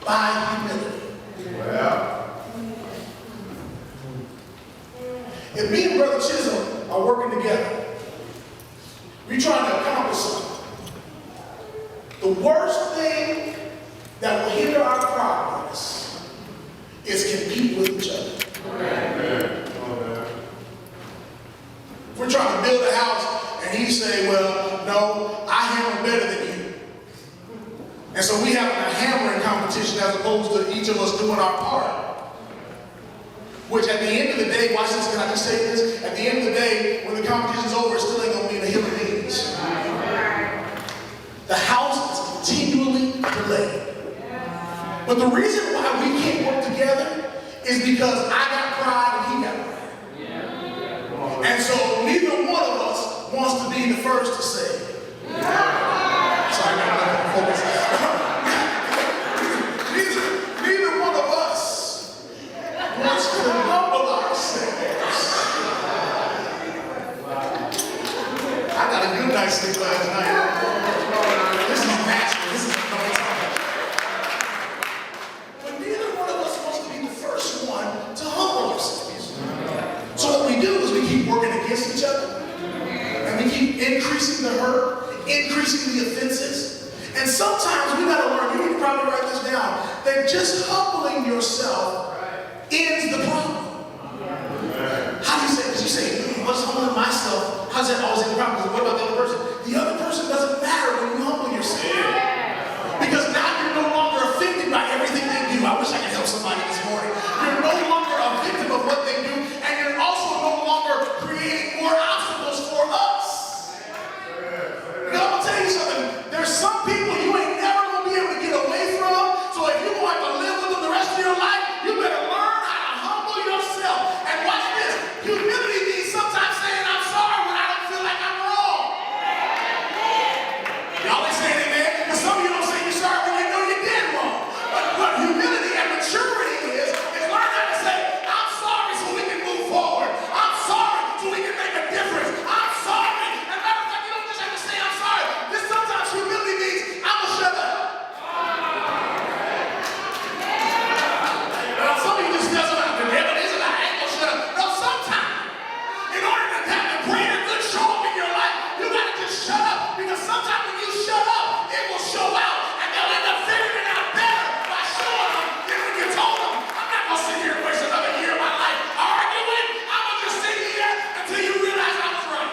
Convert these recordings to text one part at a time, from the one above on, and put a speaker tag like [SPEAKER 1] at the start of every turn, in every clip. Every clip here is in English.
[SPEAKER 1] by humility.
[SPEAKER 2] Well.
[SPEAKER 1] If me and Brother Chisholm are working together, we're trying to accomplish something. The worst thing that will hinder our progress is competing with each other.
[SPEAKER 2] Amen.
[SPEAKER 1] If we're trying to build a house and he say, well, no, I hammer better than you. And so we have a hammering competition as opposed to each of us doing our part. Which at the end of the day, watch this, can I just say this? At the end of the day, when the competition's over, it still ain't going to be the hill of beans. The house is continually delayed. But the reason why we can't work together is because I got pride and he got pride. And so neither one of us wants to be the first to say it. Sorry, I got to focus. Neither one of us wants to humble ourselves. I got a good night's sleep last night. This is natural. This is but neither one of us wants to be the first one to humble ourselves. So what we do is we keep working against each other. And we keep increasing the hurt, increasing the offenses. And sometimes we gotta learn, you need to probably write this down, that just humbling yourself ends the problem. How do you say, because you say, what's humbling myself? How's that always end the problem? Because what about the other person? The other person doesn't matter when you humble yourself. Because now you're no longer offended by everything they do. I wish I could help somebody this morning. You're no longer a victim of what they do, and you're also no longer creating more obstacles for us. Now, I'm going to tell you something. There's some people you ain't never going to be able to get away from, so if you're going to have to live with them the rest of your life, you better learn how to humble yourself. And watch this. Humility means sometimes saying I'm sorry when I don't feel like I'm wrong. Y'all ain't saying amen? Because some of you don't say you're sorry when you know you did wrong. But what humility and maturity is learn how to say, I'm sorry so we can move forward. I'm sorry so we can make a difference. I'm sorry. And matter of fact, you don't just have to say I'm sorry. This sometimes humility means I'm going to shut up. Now, some of you just doesn't have to never is I ain't going to shut up. No, sometimes, in order to have the greater good show up in your life, you got to just shut up. Because sometimes when you shut up, it will show out. And they'll end up figuring it out better by showing them than when you told them, I'm not going to sit here and waste another year of my life arguing. I'm going to just sit here until you realize I was right.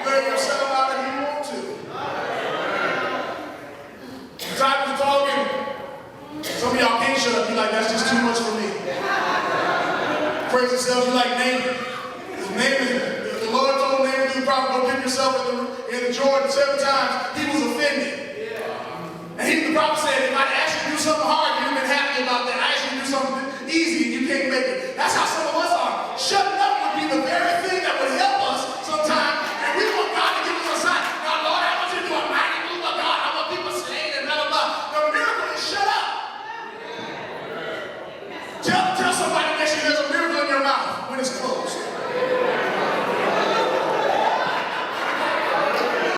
[SPEAKER 1] You let yourself out if you want to. Time was talking. Some of y'all can't shut up. You're like, that's just too much for me. Praise yourself. You like Naaman. The Lord told Naaman, you probably go pick yourself in the Jordan 7 times. He was offended. And the prophet said, if I asked you to do something hard, you'd have been happy about that. I asked you to do something easy and you can't make it. That's how some of